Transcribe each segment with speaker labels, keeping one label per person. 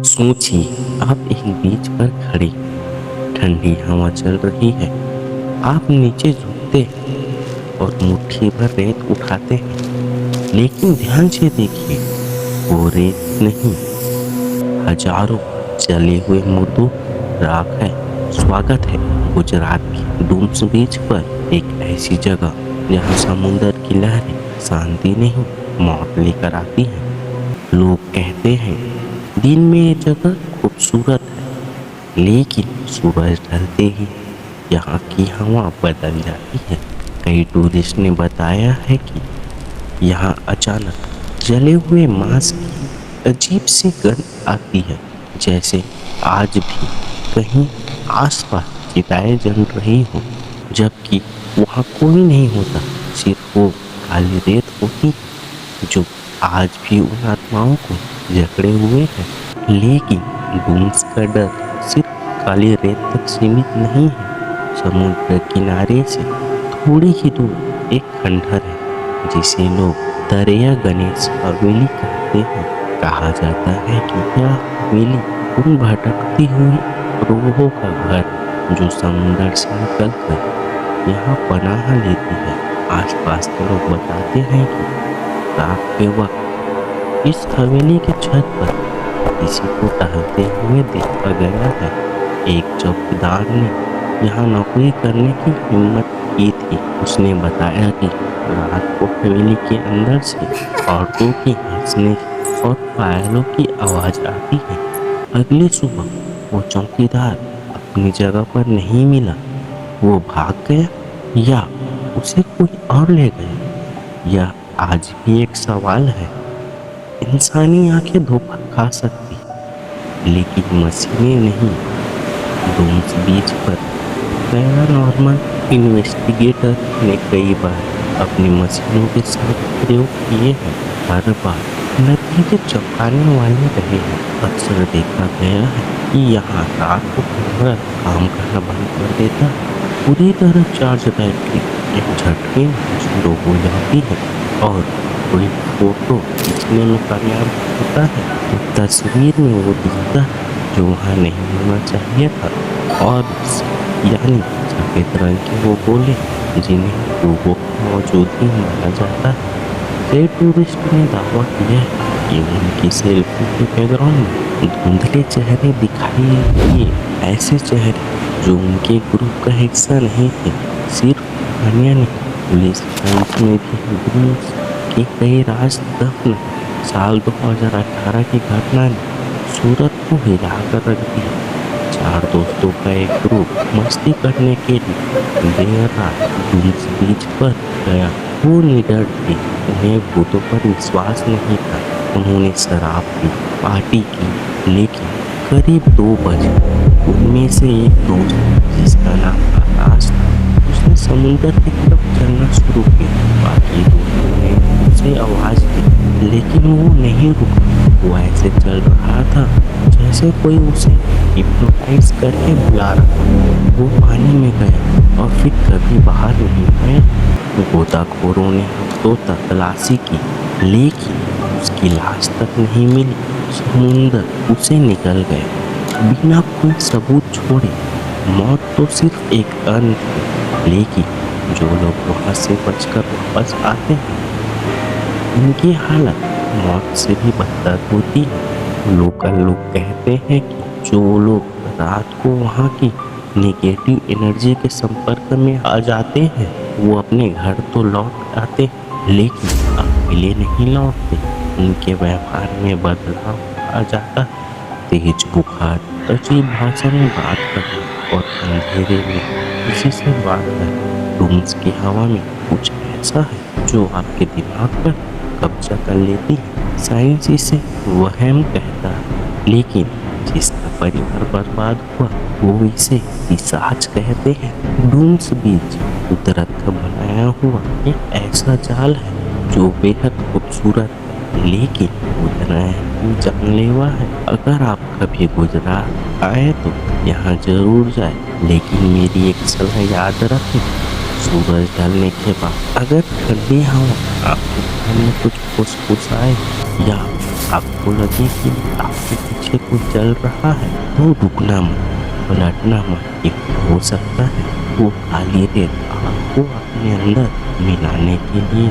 Speaker 1: सोचिए आप एक बीच पर खड़े, ठंडी हवा चल रही है। आप नीचे झुकते हैं और मुट्ठी भर रेत उठाते हैं, लेकिन ध्यान से देखिए, वो रेत नहीं, हजारों जले हुए मुर्दों राख है। स्वागत है गुजरात के डूम्स बीच पर, एक ऐसी जगह जहाँ समुंदर की लहरें शांति नहीं, मौत लेकर आती हैं। लोग कहते हैं दिन में ये जगह खूबसूरत है, लेकिन सूरज ढलते ही यहाँ की हवा बदल जाती है। कई टूरिस्ट ने बताया है कि यहाँ अचानक जले हुए मांस की अजीब सी गंध आती है, जैसे आज भी कहीं आसपास चिताएं जल रही हो, जबकि वहाँ कोई नहीं होता। सिर्फ वो काली रेत होती जो आज भी उन आत्माओं को जकड़े हुए है। लेकिन डूम्स का डर सिर्फ काली रेत तक सीमित नहीं है। समुद्र किनारे से थोड़ी ही दूर एक खंडहर है, जिसे लोग दरिया गणेश हवेली कहते हैं। कहा जाता है कि यह हवेली उन भटकती हुई रूहों का घर जो समुद्र से निकलकर यहाँ पनाह लेती है। आसपास के लोग बताते हैं कि रात के वक्त इस हवेली के छत पर किसी को टहलते हुए देखा गया है। एक चौकीदार ने यहाँ नौकरी करने की हिम्मत की थी। उसने बताया कि रात को हवेली के अंदर से औरतों की हंसने और पायलों की आवाज आती है। अगली सुबह वो चौकीदार अपनी जगह पर नहीं मिला। वो भाग गया या उसे कोई और ले गया, यह आज भी एक सवाल है। इंसानी आंखें धोखा खा सकती, लेकिन मशीनें नहीं। डूम्स बीच पर पैरानॉर्मल इन्वेस्टिगेटर ने कई बार अपनी मशीनों के साथ प्रयोग किए हैं। हर बार नतीजे चौंकाने वाले रहे हैं। अक्सर देखा गया है कि यहाँ रात को कैमरा काम करना बंद कर देता है। पूरी तरह चार्ज बैटरी एक झटके में शुरू हो जाती है और कोई फोटो खींचने में कामयाब होता है तो तस्वीर में वो दिखता है जो वहाँ नहीं होना चाहिए था। और यानी सफेद रंग के वो गोले जिन्हें लोगों की मौजूदगी माना जाता है। कई टूरिस्ट ने दावा किया है कि उनकी सेल्फी के बैकग्राउंड में धुंधले चेहरे दिखाई दिए, ऐसे चेहरे जो उनके ग्रुप का हिस्सा नहीं थे। सिर्फ कहानियाँ नहीं, पुलिस फाइल्स में भी डूम्स के कई राज दफन हैं। साल 2018 की घटना ने सूरत को हिलाकर रख दिया। 4 दोस्तों का एक ग्रुप मस्ती करने के लिए देर रात डूम्स बीच पर गया। वो निडर थे, उन्हें भूतों पर विश्वास नहीं था। उन्होंने शराब पी, पार्टी की, लेकिन करीब 2 बजे उनमें से एक दोस्त जिसका नाम आकाश था, उसने समुद्र की तरफ चलना शुरू किया। बाकी दोस्तों ने उसे आवाज दी, लेकिन वो नहीं रुका। वो ऐसे चल रहा था जैसे कोई उसे हिप्नोटाइज करके बुला रहा। वो पानी में गया और फिर कभी बाहर नहीं आया। गोताखोरों ने हफ्तों तक तलाशी की, लेकिन उसकी लाश तक नहीं मिली। समुंदर उसे निकल गया बिना कोई सबूत छोड़े। मौत तो सिर्फ एक अंत है, लेकिन जो लोग वहां से बचकर वापस आते हैं उनकी हालत मौत से भी बदतर होती है। लोकल लोग कहते हैं कि जो लोग रात को वहाँ की नेगेटिव एनर्जी के संपर्क में आ जाते हैं वो अपने घर तो लौट आते हैं, लेकिन अकेले नहीं लौटते। उनके व्यवहार में बदलाव आ जाता है। तेज बुखार, अजीब भाषा में बात करना और अंधेरे में किसी से बात करना। डूम्स की हवा में कुछ ऐसा है जो आपके दिमाग पर कब्जा कर लेती है। साइंस इसे वहम कहता है, लेकिन जिसका परिवार बर्बाद हुआ वो इसे पिशाच कहते हैं। डूम्स बीच कुदरत का बनाया हुआ एक ऐसा जाल है जो बेहद खूबसूरत है, लेकिन उतना ही जानलेवा है। अगर आप कभी गुजरात आए तो यहाँ जरूर जाए, लेकिन मेरी एक सलाह याद रखें, सूरज ढलने के बाद अगर ठंडी हवा आपके कान में कुछ फुसफुसाए या आपको लगे कि आपके पीछे कुछ चल रहा है तो रुकना मत, पलटना मत। ये हो सकता है वो काली रेत आपको अपने अंदर मिलाने के लिए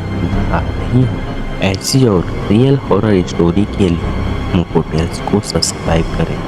Speaker 1: आ रही हो। ऐसी और रियल हॉरर स्टोरी के लिए मोको टेल्स को सब्सक्राइब करें।